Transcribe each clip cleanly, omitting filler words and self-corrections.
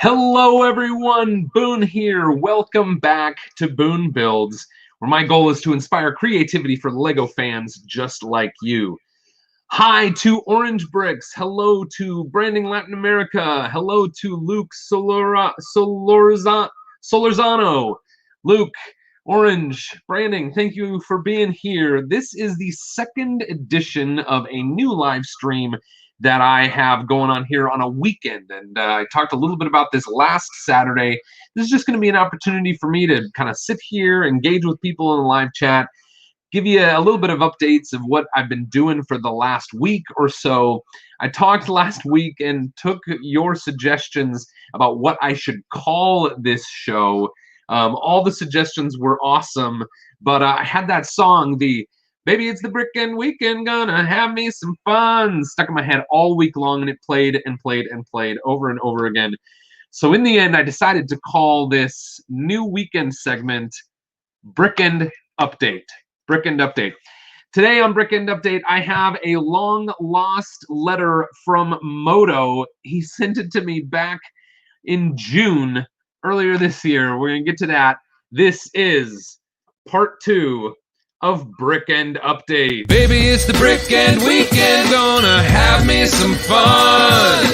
Hello everyone, Boone here. Welcome back to Boone Builds, where my goal is to inspire creativity for LEGO fans just like you. Hi to Orange Bricks. Hello to Branding Latin America. Hello to Luke Solorzano. Luke, Orange, Branding, thank you for being here. This is the second edition of a new live stream that I have going on here on a weekend. And I talked a little bit about this last Saturday. This is just going to be an opportunity for me to kind of sit here, engage with people in the live chat, give you a little bit of updates of what I've been doing for the last week or so. I talked last week and took your suggestions about what I should call this show. All the suggestions were awesome, but I had that song, the Baby, it's the Brickend Weekend, gonna have me some fun, stuck in my head all week long, and it played and played and played over and over again. So in the end, I decided to call this new weekend segment Brickend Update. Brickend Update. Today on Brickend Update, I have a long-lost letter from Moto. He sent it to me back in June, earlier this year. We're going to get to that. This is part 2 of Brickend Update. Baby, it's the Brickend Weekend, gonna have me some fun.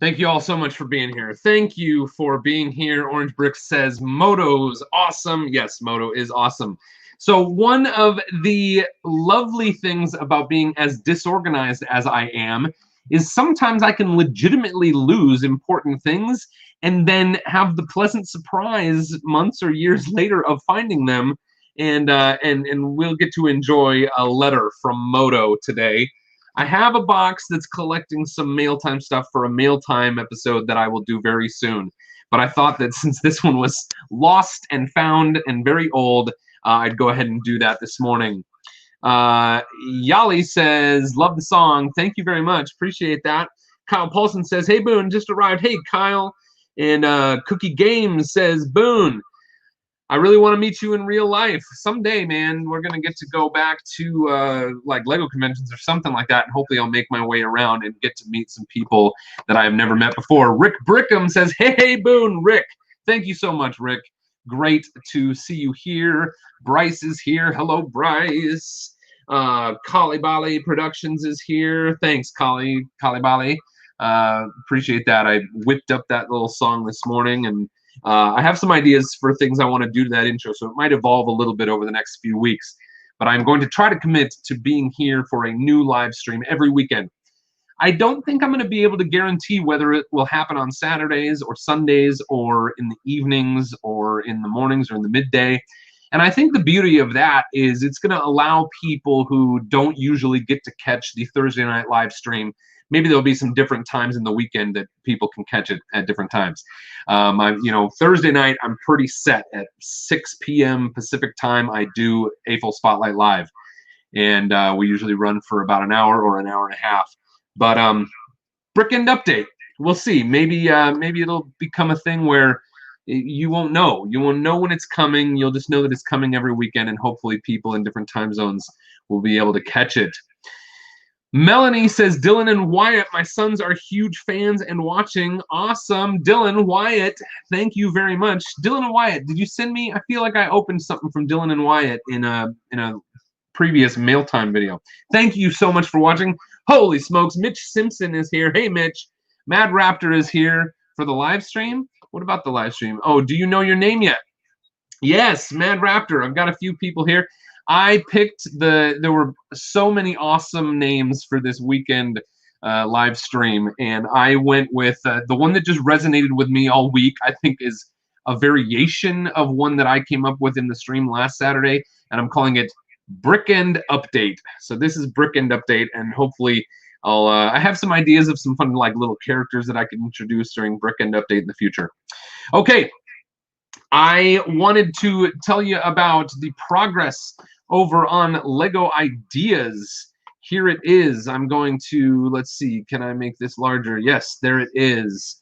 Thank you all so much for being here. Thank you for being here. Orange Brick says Moto's awesome. Yes, Moto is awesome. So one of the lovely things about being as disorganized as I am is sometimes I can legitimately lose important things and then have the pleasant surprise months or years later of finding them. And we'll get to enjoy a letter from Moto today. I have a box that's collecting some mail time stuff for a mail time episode that I will do very soon. But I thought that since this one was lost and found and very old, I'd go ahead and do that this morning. Yali says, love the song. Thank you very much. Appreciate that. Kye Paulson says, hey, Boone, just arrived. Hey, Kyle. And Cookie Games says, Boone, I really want to meet you in real life. Someday, man, we're going to get to go back to like LEGO conventions or something like that, and hopefully I'll make my way around and get to meet some people that I have never met before. Rick Brickham says, hey, Boone, Rick. Thank you so much, Rick. Great to see you here. Bryce is here. Hello, Bryce. Kali Bali Productions is here. Thanks, Kali Bali. Appreciate that. I whipped up that little song this morning, and I have some ideas for things I want to do to that intro, so it might evolve a little bit over the next few weeks. But I'm going to try to commit to being here for a new live stream every weekend. I don't think I'm going to be able to guarantee whether it will happen on Saturdays or Sundays or in the evenings or in the mornings or in the midday. And I think the beauty of that is it's going to allow people who don't usually get to catch the Thursday night live stream. Maybe there'll be some different times in the weekend that people can catch it at different times. Thursday night, I'm pretty set at 6 p.m. Pacific time. I do AFL Spotlight Live, and we usually run for about an hour or an hour and a half. But Brickend Update, we'll see. Maybe it'll become a thing where you won't know. You won't know when it's coming. You'll just know that it's coming every weekend, and hopefully people in different time zones will be able to catch it. Melanie says, Dylan and Wyatt, my sons are huge fans and watching. Awesome. Dylan, Wyatt, thank you very much. Dylan and Wyatt, did you send me? I feel like I opened something from Dylan and Wyatt in a previous mail time video. Thank you so much for watching. Holy smokes, Mitch Simpson is here. Hey, Mitch. Mad Raptor is here for the live stream. What about the live stream? Oh, do you know your name yet? Yes, Mad Raptor. I've got a few people here. I picked there were so many awesome names for this weekend live stream, and I went with the one that just resonated with me all week. I think is a variation of one that I came up with in the stream last Saturday, and I'm calling it Brickend Update. So this is Brickend Update, and hopefully I have some ideas of some fun like little characters that I can introduce during Brickend Update in the future. Okay, I wanted to tell you about the progress over on LEGO Ideas. Here it is. I'm going to, let's see, can I make this larger? Yes, there it is.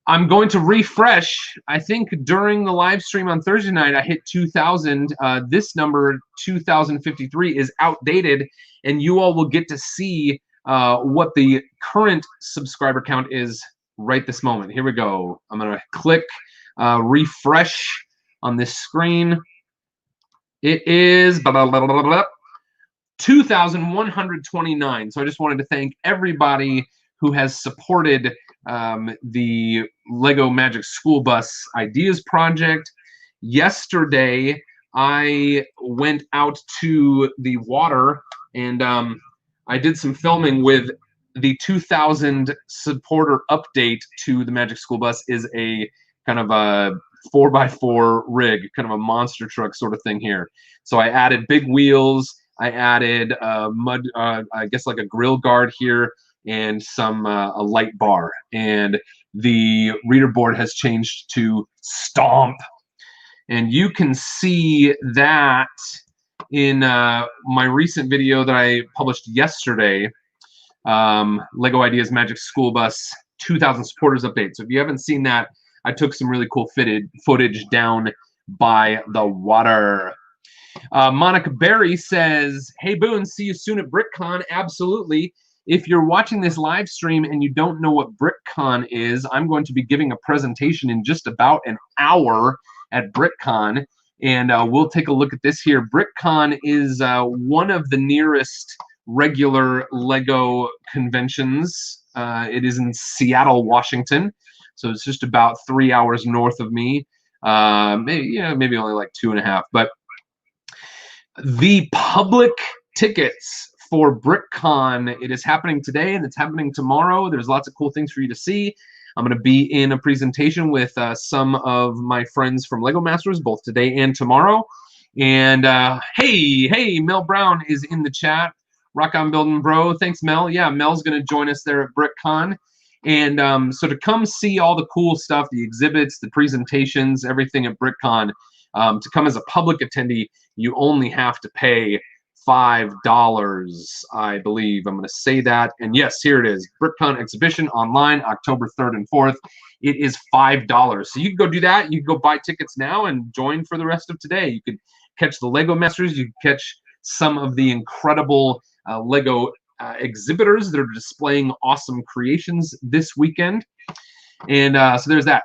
I'm going to refresh. I think during the live stream on Thursday night, I hit 2,000. This number, 2,053, is outdated, and you all will get to see what the current subscriber count is right this moment. Here we go. I'm going to click refresh on this screen. It is 2,129. So I just wanted to thank everybody who has supported the Lego Magic School Bus Ideas Project. Yesterday, I went out to the water and I did some filming with the 2,000 supporter update to the Magic School Bus. Is a kind of a 4x4 rig, kind of a monster truck sort of thing here. So I added big wheels. I added mud, I guess like a grill guard here, and some a light bar. And the reader board has changed to Stomp. And you can see that in my recent video that I published yesterday, Lego Ideas Magic School Bus 2,000 supporters update. So if you haven't seen that, I took some really cool footage down by the water. Monica Berry says, "Hey Boone, see you soon at BrickCon." Absolutely. If you're watching this live stream and you don't know what BrickCon is, I'm going to be giving a presentation in just about an hour at BrickCon, and we'll take a look at this here. BrickCon is one of the nearest regular Lego conventions. It is in Seattle, Washington, so it's just about 3 hours north of me. Maybe only like 2.5. But the public tickets for BrickCon, it is happening today and it's happening tomorrow. There's lots of cool things for you to see. I'm going to be in a presentation with some of my friends from Lego Masters, both today and tomorrow. And hey, Mel Brown is in the chat. Rock on building, bro. Thanks, Mel. Yeah, Mel's going to join us there at BrickCon. And so to come see all the cool stuff, the exhibits, the presentations, everything at BrickCon, to come as a public attendee, you only have to pay $5, I believe. I'm going to say that. And yes, here it is. BrickCon exhibition online, October 3rd and 4th. It is $5. So you can go do that. You can go buy tickets now and join for the rest of today. You can catch the Lego Masters. You can catch some of the incredible Lego exhibitors that are displaying awesome creations this weekend. And so there's that.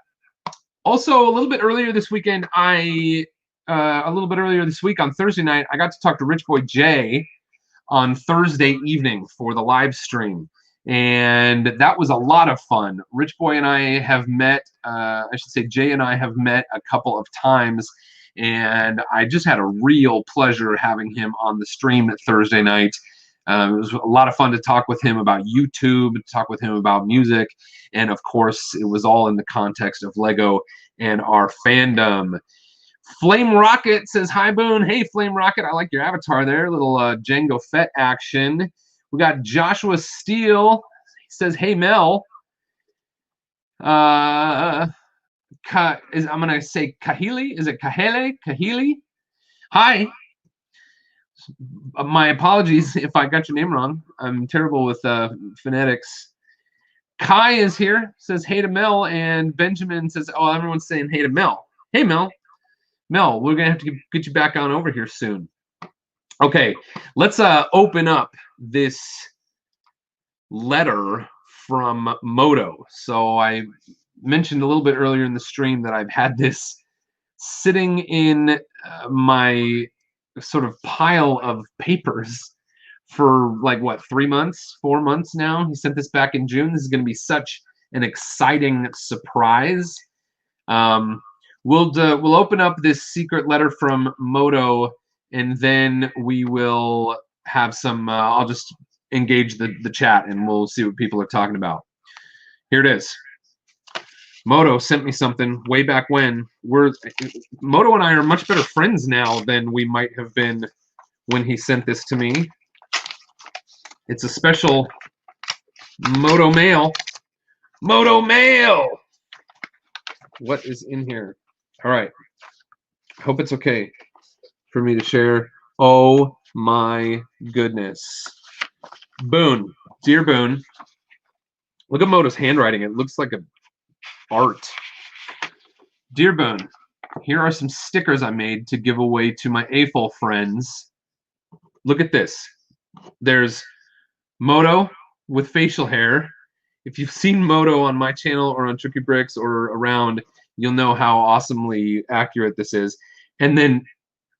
Also, a little bit earlier this weekend, a little bit earlier this week on Thursday night, I got to talk to Rich Boy Jay on Thursday evening for the live stream. And that was a lot of fun. Rich Boy and I have met, I should say Jay and I have met a couple of times. And I just had a real pleasure having him on the stream Thursday night. It was a lot of fun to talk with him about YouTube, to talk with him about music. And of course, it was all in the context of Lego and our fandom. Flame Rocket says, "Hi, Boone." Hey, Flame Rocket. I like your avatar there. Little Django Fett action. We got Joshua Steele. He says, "Hey, Mel." I'm going to say Kahili. Is it Kahele? Kahili? Hi. My apologies if I got your name wrong. I'm terrible with phonetics. Kai is here. Says, "Hey to Mel." And Benjamin says, "Oh, everyone's saying hey to Mel." Hey, Mel. Mel, we're going to have to get you back on over here soon. Okay, let's open up this letter from Moto. So I mentioned a little bit earlier in the stream that I've had this sitting in my sort of pile of papers for like, what, 3 months, 4 months now? He sent this back in June. This is going to be such an exciting surprise. We'll open up this secret letter from Moto, and then we will have some. I'll just engage the chat, and we'll see what people are talking about. Here it is. Moto sent me something way back when. Moto and I are much better friends now than we might have been when he sent this to me. It's a special Moto mail. Moto mail. What is in here? All right. I hope it's okay for me to share. Oh my goodness. Boone. Dear Boone. Look at Moto's handwriting. It looks like art. Dear Boone, here are some stickers I made to give away to my AFOL friends. Look at this. There's Moto with facial hair. If you've seen Moto on my channel or on Tricky Bricks or around, you'll know how awesomely accurate this is. And then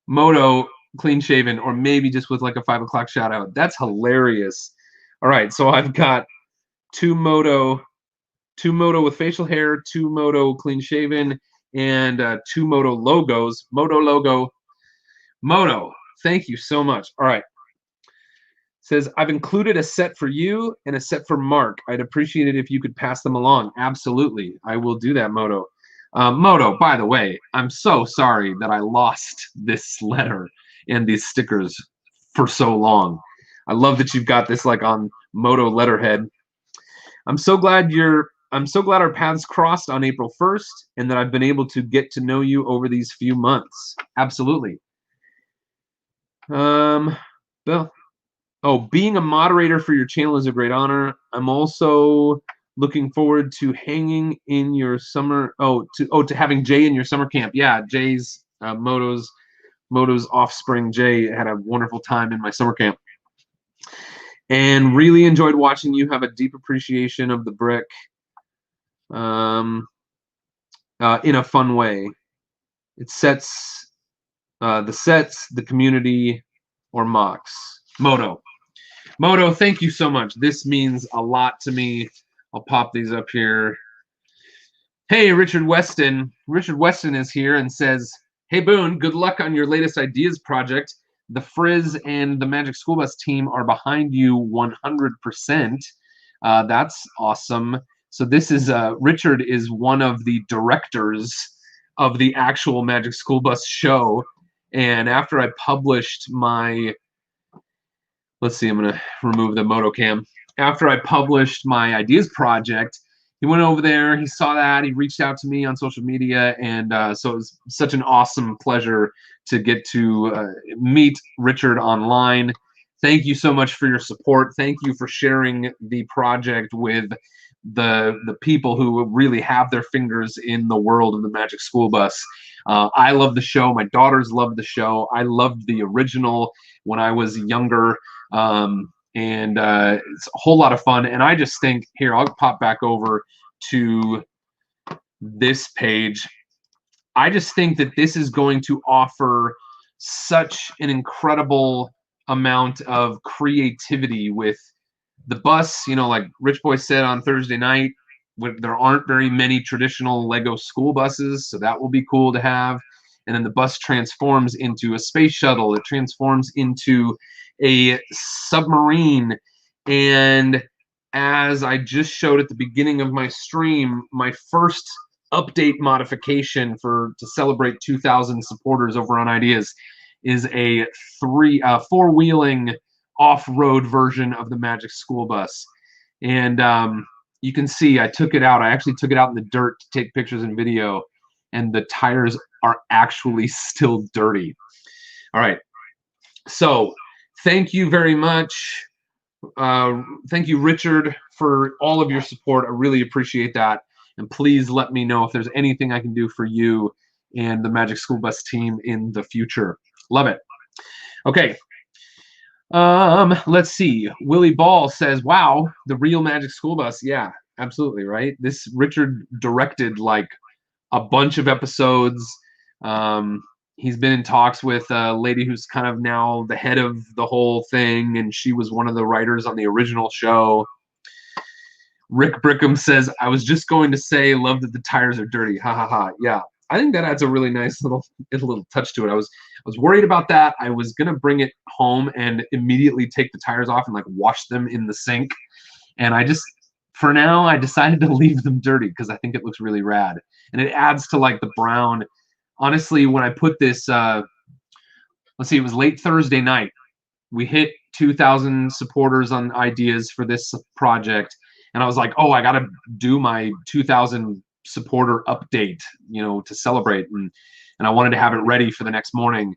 Moto clean shaven, or maybe just with like a 5 o'clock shout out. That's hilarious. All right, so I've got two Moto with facial hair, two Moto clean shaven, and two Moto logos. Moto logo. Moto, thank you so much. All right. Says, I've included a set for you and a set for Mark. I'd appreciate it if you could pass them along. Absolutely. I will do that, Moto. Moto, by the way, I'm so sorry that I lost this letter and these stickers for so long. I love that you've got this like on Moto letterhead. I'm so glad our paths crossed on April 1st and that I've been able to get to know you over these few months. Absolutely. Bill. Oh, being a moderator for your channel is a great honor. I'm also looking forward to hanging in your summer. To having Jay in your summer camp. Yeah, Jay's Moto's offspring. Jay had a wonderful time in my summer camp, and really enjoyed watching you have a deep appreciation of the brick, in a fun way. It sets the community, or Mocs. Moto, thank you so much. This means a lot to me. I'll pop these up here. Hey, Richard Weston. Richard Weston is here and says, hey, Boone, good luck on your latest ideas project. The Frizz and the Magic School Bus team are behind you 100%. That's awesome. So this is, Richard is one of the directors of the actual Magic School Bus show. And after I published my... Let's see, I'm going to remove the Moto cam. After I published my ideas project, he went over there, he saw that, he reached out to me on social media, and so it was such an awesome pleasure to get to meet Richard online. Thank you so much for your support. Thank you for sharing the project with the people who really have their fingers in the world of the Magic School Bus. I love the show. My daughters love the show. I loved the original when I was younger. It's a whole lot of fun. And I just think, here, I'll pop back over to this page. I just think that this is going to offer such an incredible amount of creativity with the bus. You know, like Rich Boy said on Thursday night, there aren't very many traditional Lego school buses, so that will be cool to have. And then the bus transforms into a space shuttle. It transforms into a submarine. And as I just showed at the beginning of my stream, my first update modification to celebrate 2,000 supporters over on Ideas is a four-wheeling off-road version of the Magic School Bus. And you can see I took it out. I actually took it out in the dirt to take pictures and video, and the tires are actually still dirty. All right. So thank you very much. Thank you, Richard, for all of your support. I really appreciate that. And please let me know if there's anything I can do for you and the Magic School Bus team in the future. Love it. Okay. Let's see. Willie Ball says, wow, the real Magic School Bus. Yeah, absolutely, right? This Richard directed like a bunch of episodes. He's been in talks with a lady who's kind of now the head of the whole thing, and she was one of the writers on the original show. Rick Brickham says, I was just going to say, love that the tires are dirty. Ha ha ha. Yeah, I think that adds a really nice little touch to it. I was worried about that. I was gonna bring it home and immediately take the tires off and like wash them in the sink. And for now, I decided to leave them dirty because I think it looks really rad. And it adds to like the brown. Honestly, when I put this, let's see, it was late Thursday night. We hit 2,000 supporters on Ideas for this project. And I was like, oh, I got to do my 2,000 supporter update, you know, to celebrate. And I wanted to have it ready for the next morning.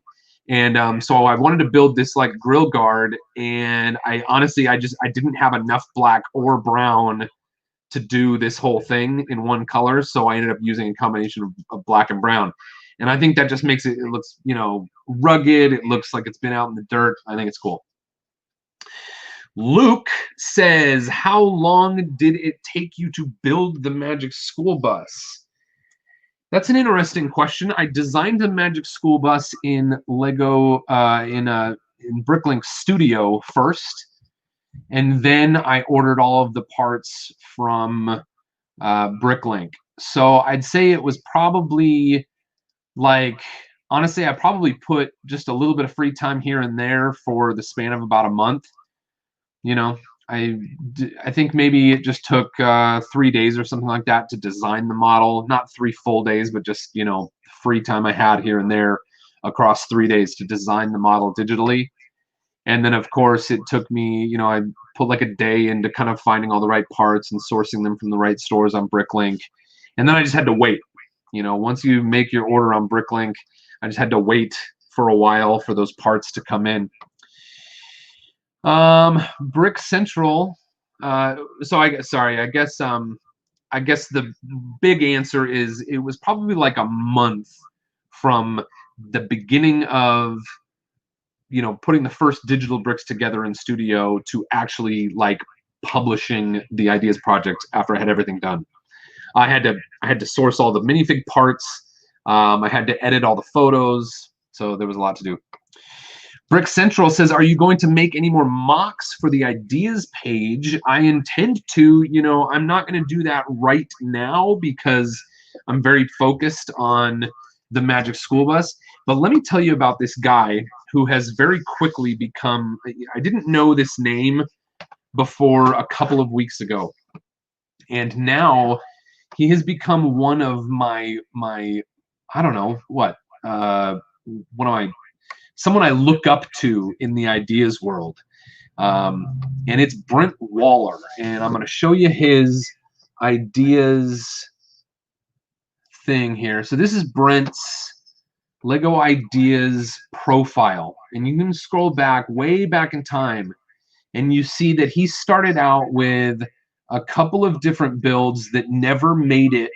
And so I wanted to build this like grill guard. And I honestly, I didn't have enough black or brown to do this whole thing in one color. So I ended up using a combination of black and brown. And I think that just makes it looks, you know, rugged. It looks like it's been out in the dirt. I think it's cool. Luke says, how long did it take you to build the Magic School Bus? That's an interesting question. I designed a Magic School Bus in Lego in Bricklink Studio first, and then I ordered all of the parts from Bricklink. So I'd say it was probably like, honestly, I probably put just a little bit of free time here and there for the span of about a month. You know, I think maybe it just took 3 days or something like that to design the model. Not 3 full days, but just, you know, free time I had here and there across 3 days to design the model digitally. And then, of course, it took me, you know, I put like a day into kind of finding all the right parts and sourcing them from the right stores on Bricklink. And then I just had to wait. You know, once you make your order on Bricklink, I just had to wait for a while for those parts to come in. Brick Central. So I guess the big answer is it was probably like a month from the beginning of, you know, putting the first digital bricks together in studio to actually like publishing the Ideas project after I had everything done. I had to source all the minifig parts. I had to edit all the photos, so there was a lot to do. Brick Central says, are you going to make any more Mocs for the Ideas page? I intend to. You know, I'm not going to do that right now because I'm very focused on the Magic School Bus. But let me tell you about this guy who has very quickly become, I didn't know this name before a couple of weeks ago. And now he has become one of my I don't know what, someone I look up to in the Ideas world. And it's Brent Waller. And I'm going to show you his Ideas thing here. So this is Brent's Lego Ideas profile. And you can scroll back, way back in time, and you see that he started out with a couple of different builds that never made it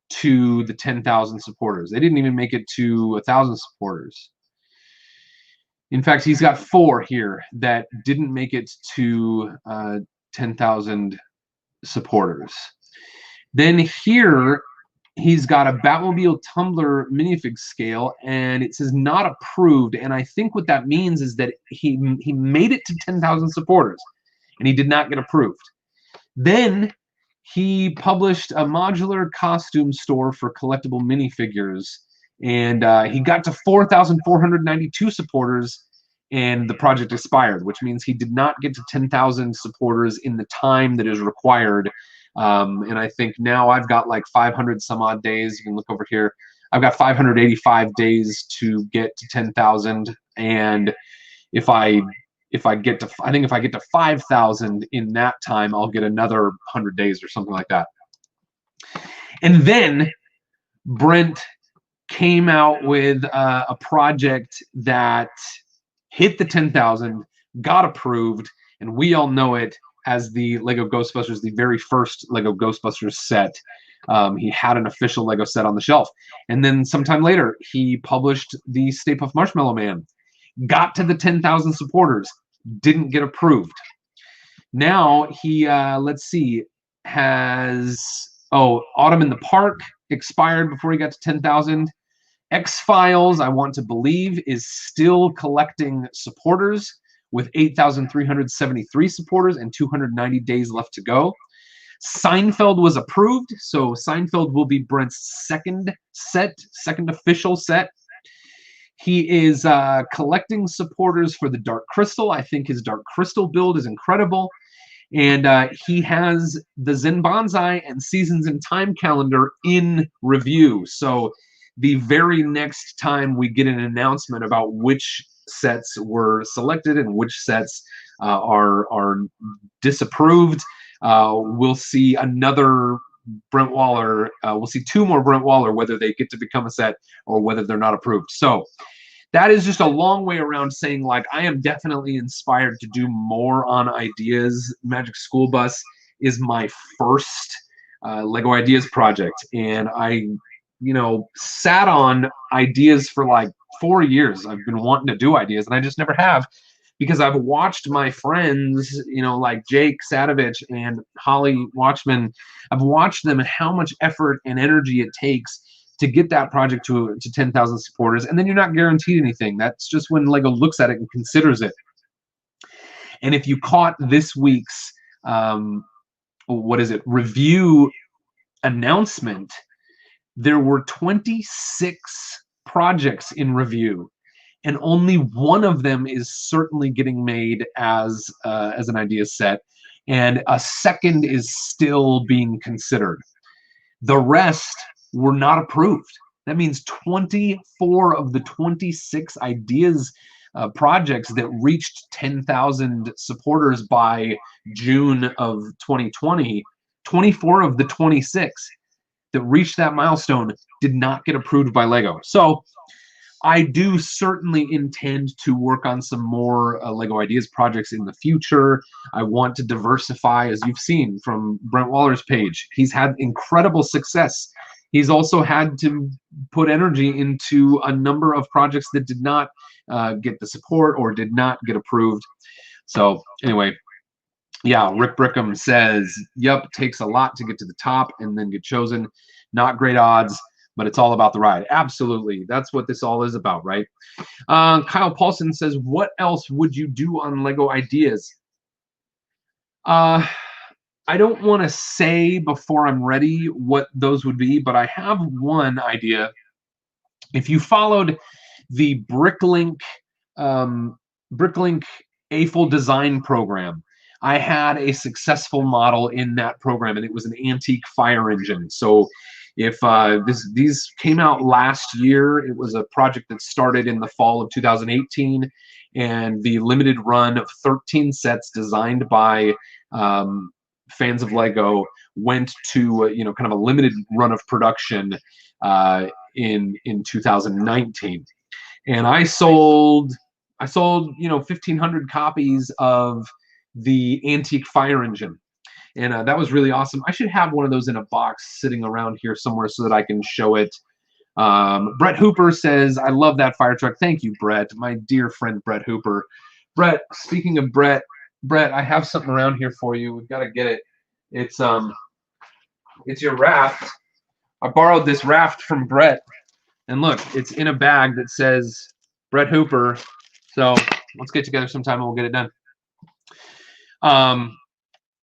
to the 10,000 supporters. They didn't even make it to 1,000 supporters. In fact, he's got 4 here that didn't make it to 10,000 supporters. Then here, he's got a Batmobile Tumbler minifig scale, and it says not approved. And I think what that means is that he made it to 10,000 supporters, and he did not get approved. Then he published a modular costume store for collectible minifigures, and he got to 4,492 supporters, and the project expired, which means he did not get to 10,000 supporters in the time that is required. And I think now I've got like 500 some odd days. You can look over here. I've got 585 days to get to 10,000, and if I get to, I think if I get to 5,000 in that time, I'll get another 100 days or something like that. And then Brent came out with a project that hit the 10,000, got approved, and we all know it as the Lego Ghostbusters, the very first Lego Ghostbusters set. He had an official Lego set on the shelf. And then sometime later, he published the Stay Puft Marshmallow Man. Got to the 10,000 supporters, didn't get approved. Now he, let's see, has, Autumn in the Park expired before he got to 10,000. X-Files, I want to believe, is still collecting supporters with 8,373 supporters and 290 days left to go. Seinfeld was approved, so Seinfeld will be Brent's second official set. He is collecting supporters for the Dark Crystal. I think his Dark Crystal build is incredible. And he has the Zen Bonsai and Seasons in Time calendar in review. So the very next time we get an announcement about which sets were selected and which sets are disapproved, we'll see another Brent Waller. We'll see 2 more Brent Waller, whether they get to become a set or whether they're not approved. So that is just a long way around saying, like, I am definitely inspired to do more on Ideas. Magic School Bus is my first Lego Ideas project, and I, you know, sat on Ideas for like 4 years. I've been wanting to do Ideas, and I just never have, because I've watched my friends, you know, like Jake Sadovich and Holly Watchman, I've watched them and how much effort and energy it takes to get that project to 10,000 supporters, and then you're not guaranteed anything. That's just when Lego looks at it and considers it. And if you caught this week's review announcement, there were 26 projects in review, and only one of them is certainly getting made as an idea set, and a second is still being considered. The rest were not approved. That means 24 of the 26 ideas projects that reached 10,000 supporters by June of 2020, 24 of the 26 that reached that milestone did not get approved by Lego. So I do certainly intend to work on some more Lego Ideas projects in the future. I want to diversify, as you've seen from Brent Waller's page. He's had incredible success. He's also had to put energy into a number of projects that did not get the support or did not get approved. So anyway, yeah, Rick Brickham says, yep, it takes a lot to get to the top and then get chosen. Not great odds, but it's all about the ride. Absolutely. That's what this all is about, right? Kye Paulson says, what else would you do on Lego Ideas? I don't want to say before I'm ready what those would be, but I have one idea. If you followed the Bricklink AFL design program, I had a successful model in that program, and it was an antique fire engine. So if these came out last year, it was a project that started in the fall of 2018, and the limited run of 13 sets designed by fans of Lego went to kind of a limited run of production in 2019, and I sold 1,500 copies of the antique fire engine. And that was really awesome. I should have one of those in a box sitting around here somewhere so that I can show it. Brett Hooper says, I love that fire truck. Thank you, Brett. My dear friend, Brett Hooper. Brett, speaking of Brett, I have something around here for you. We've got to get it. It's your raft. I borrowed this raft from Brett. And look, it's in a bag that says Brett Hooper. So let's get together sometime and we'll get it done.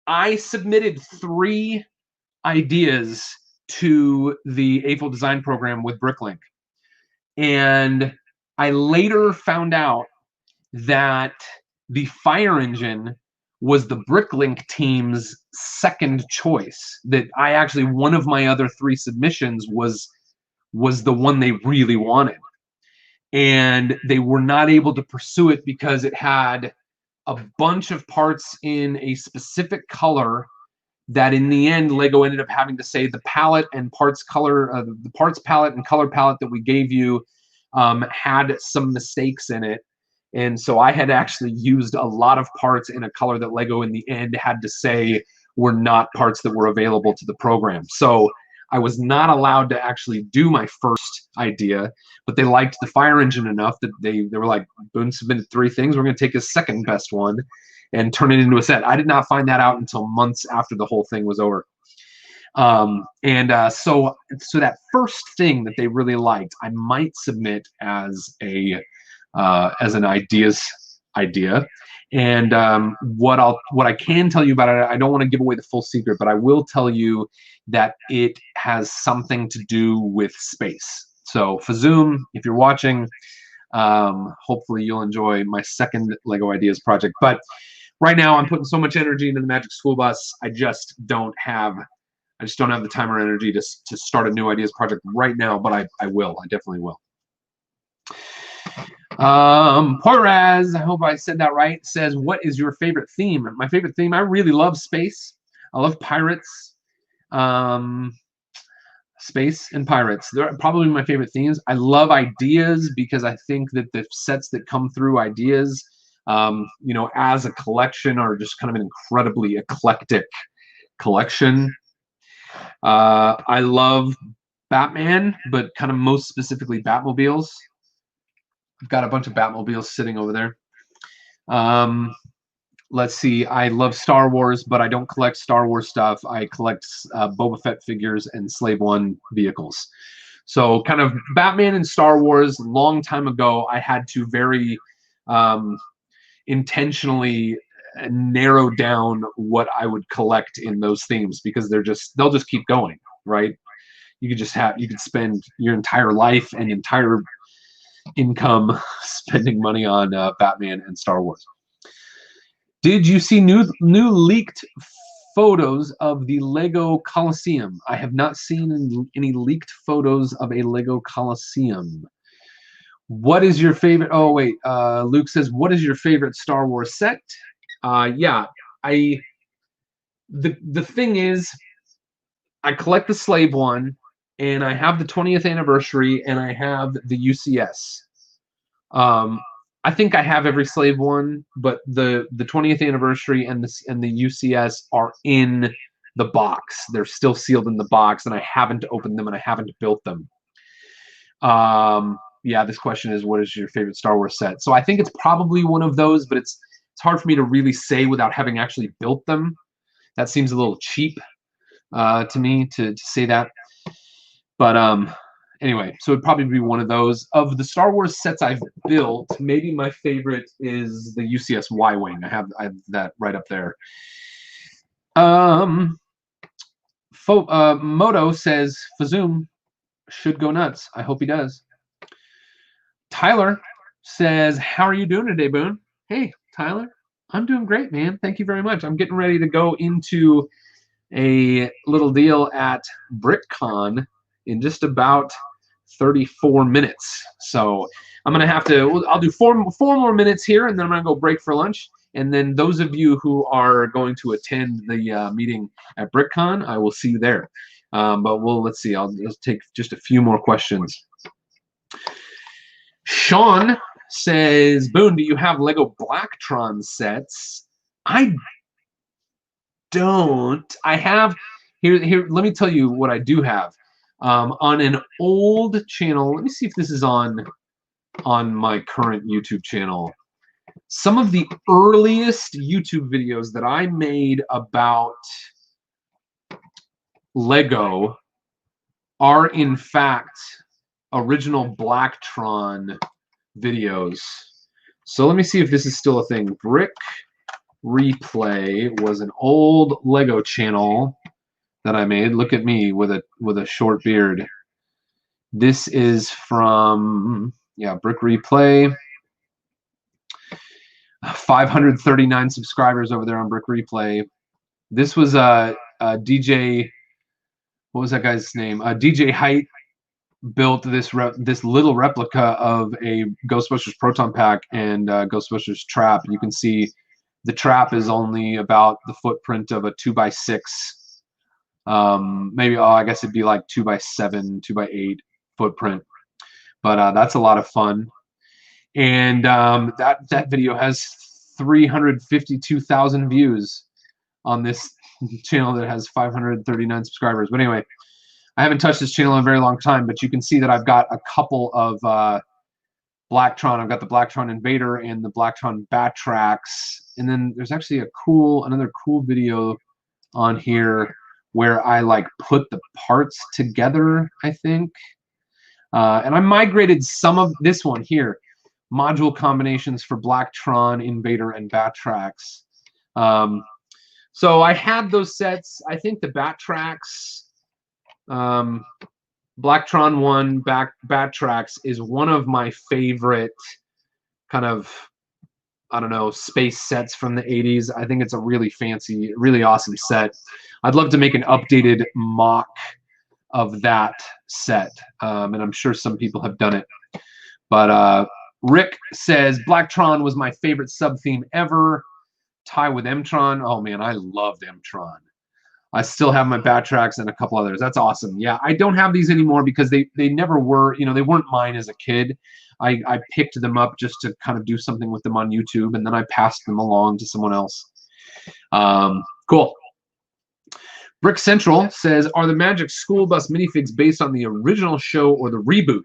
I submitted 3 ideas to the AFL design program with Bricklink, and I later found out that the fire engine was the Bricklink team's second choice. That I actually, one of my other 3 submissions was the one they really wanted, and they were not able to pursue it because it had a bunch of parts in a specific color that in the end Lego ended up having to say the palette and parts color, the parts palette and color palette that we gave you had some mistakes in it. And so I had actually used a lot of parts in a color that Lego in the end had to say were not parts that were available to the program. So I was not allowed to actually do my first idea, but they liked the fire engine enough that they were like, Boone submitted 3 things. We're going to take his second best one and turn it into a set. I did not find that out until months after the whole thing was over. So that first thing that they really liked, I might submit as an idea. And what I can tell you about it, I don't want to give away the full secret, but I will tell you that it has something to do with space. So Fazoom, if you're watching, hopefully you'll enjoy my second Lego Ideas project. But right now I'm putting so much energy into the Magic School Bus, I just don't have the time or energy to start a new ideas project right now, but I will. I definitely will. Poiraz, I hope I said that right, says, what is your favorite theme? My favorite theme, I really love space. I love pirates. Space and pirates. They're probably my favorite themes. I love ideas because I think that the sets that come through ideas, as a collection are just kind of an incredibly eclectic collection. I love Batman, but kind of most specifically Batmobiles. I've got a bunch of Batmobiles sitting over there. Let's see. I love Star Wars, but I don't collect Star Wars stuff. I collect Boba Fett figures and Slave One vehicles. So kind of Batman and Star Wars. Long time ago, I had to very intentionally narrow down what I would collect in those themes because they'll just keep going, right? You could spend your entire life and entire income spending money on Batman and Star Wars. Did you see new leaked photos of the Lego Coliseum? I have not seen any leaked photos of a Lego Coliseum. What is your favorite? Oh wait, Luke says, what is your favorite Star Wars set? Yeah, the thing is, I collect the Slave One, and I have the 20th anniversary, and I have the UCS. I think I have every Slave One, but the 20th anniversary and the UCS are in the box. They're still sealed in the box, and I haven't opened them and I haven't built them. Yeah, this question is, what is your favorite Star Wars set? So I think it's probably one of those, but it's hard for me to really say without having actually built them. That seems a little cheap to me to say that. But anyway, so it'd probably be one of those. Of the Star Wars sets I've built, maybe my favorite is the UCS Y-Wing. I have that right up there. Moto says, Fazoom should go nuts. I hope he does. Tyler says, how are you doing today, Boone? Hey, Tyler. I'm doing great, man. Thank you very much. I'm getting ready to go into a little deal at BrickCon in just about 34 minutes. So I'm going to have to, I'll do four more minutes here, and then I'm going to go break for lunch. And then those of you who are going to attend the meeting at BrickCon, I will see you there. But let's see. I'll just take just a few more questions. Shawn says, Boone, do you have Lego blacktron sets? I don't. I have here. Let me tell you what I do have. On an old channel, let me see if this is on my current YouTube channel. Some of the earliest YouTube videos that I made about Lego are in fact original blacktron videos. So let me see if this is still a thing. Brick Replay was an old Lego channel that I made. Look at me with a short beard. This is from, yeah, Brick Replay. 539 subscribers over there on Brick Replay. This was DJ, what was that guy's name? DJ Height built this little replica of a Ghostbusters Proton Pack and Ghostbusters Trap. You can see the trap is only about the footprint of a 2x6. Maybe, I guess it'd be like 2x7, 2x8 footprint. But that's a lot of fun. And that video has 352,000 views on this channel that has 539 subscribers. But anyway, I haven't touched this channel in a very long time, but you can see that I've got a couple of Blacktron. I've got the Blacktron Invader and the Blacktron Batrax. And then there's actually another cool video on here where I like put the parts together, I think. And I migrated some of this one here, module combinations for Blacktron, Invader, and Batrax. So I had those sets. I think the Batrax, Blacktron 1, Batrax is one of my favorite kind of, I don't know, space sets from the 80s. I think it's a really fancy, really awesome set. I'd love to make an updated mock of that set, and I'm sure some people have done it. But Rick says, Blacktron was my favorite sub-theme ever. Tie with M-Tron. Oh, man, I loved M-Tron. I still have my Batrax and a couple others. That's awesome. Yeah, I don't have these anymore because they never were, they weren't mine as a kid. I picked them up just to kind of do something with them on YouTube, and then I passed them along to someone else. Cool. Brick Central says, are the Magic School Bus minifigs based on the original show or the reboot?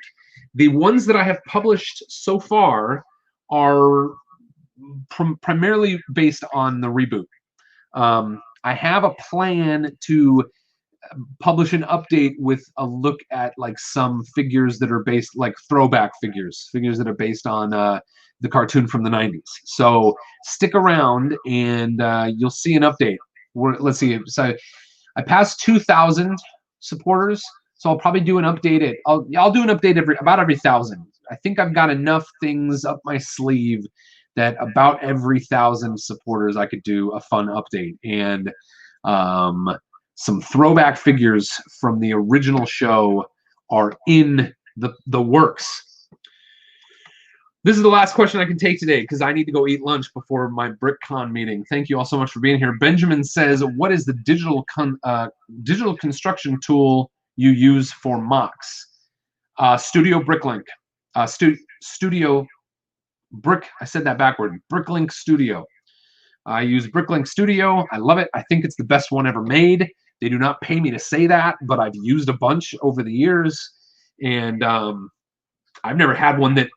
The ones that I have published so far are primarily based on the reboot. I have a plan to publish an update with a look at like some figures that are based, like throwback figures that are based on the cartoon from the 90s. So stick around and you'll see an update. Let's see. So I passed 2,000 supporters, so I'll probably do an update. I'll do an update about every 1,000. I think I've got enough things up my sleeve that about every 1,000 supporters I could do a fun update, and some throwback figures from the original show are in the works. This is the last question I can take today because I need to go eat lunch before my BrickCon meeting. Thank you all so much for being here. Benjamin says, what is the digital construction tool you use for Mocs? Studio Bricklink. Studio Brick. I said that backward. Bricklink Studio. I use Bricklink Studio. I love it. I think it's the best one ever made. They do not pay me to say that, but I've used a bunch over the years, and I've never had one that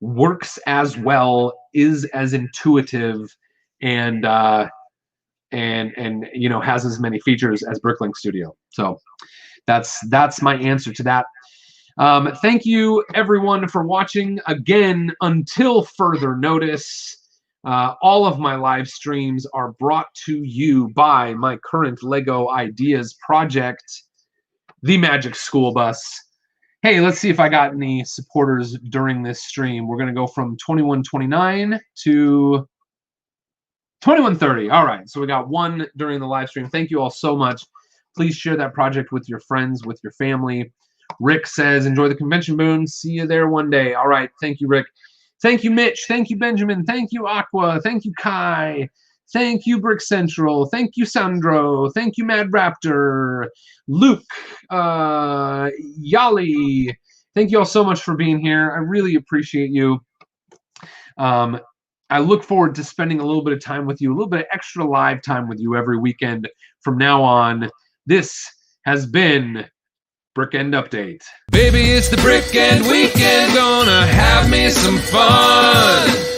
works as well, is as intuitive, and you know, has as many features as Bricklink Studio. So that's my answer to that. Thank you everyone for watching. Again, until further notice, all of my live streams are brought to you by my current Lego Ideas project, the Magic School Bus. Hey, let's see if I got any supporters during this stream. We're going to go from 2129 to 2130. All right, so we got one during the live stream. Thank you all so much. Please share that project with your friends, with your family. Rick says, enjoy the convention, Boone. See you there one day. All right, thank you, Rick. Thank you, Mitch. Thank you, Benjamin. Thank you, Aqua. Thank you, Kai. Thank you, Brick Central. Thank you, Sandro. Thank you, Mad Raptor. Luke. Yali. Thank you all so much for being here. I really appreciate you. I look forward to spending a little bit of time with you, a little bit of extra live time with you every weekend from now on. This has been Brickend Update. Baby, it's the Brickend weekend, gonna have me some fun.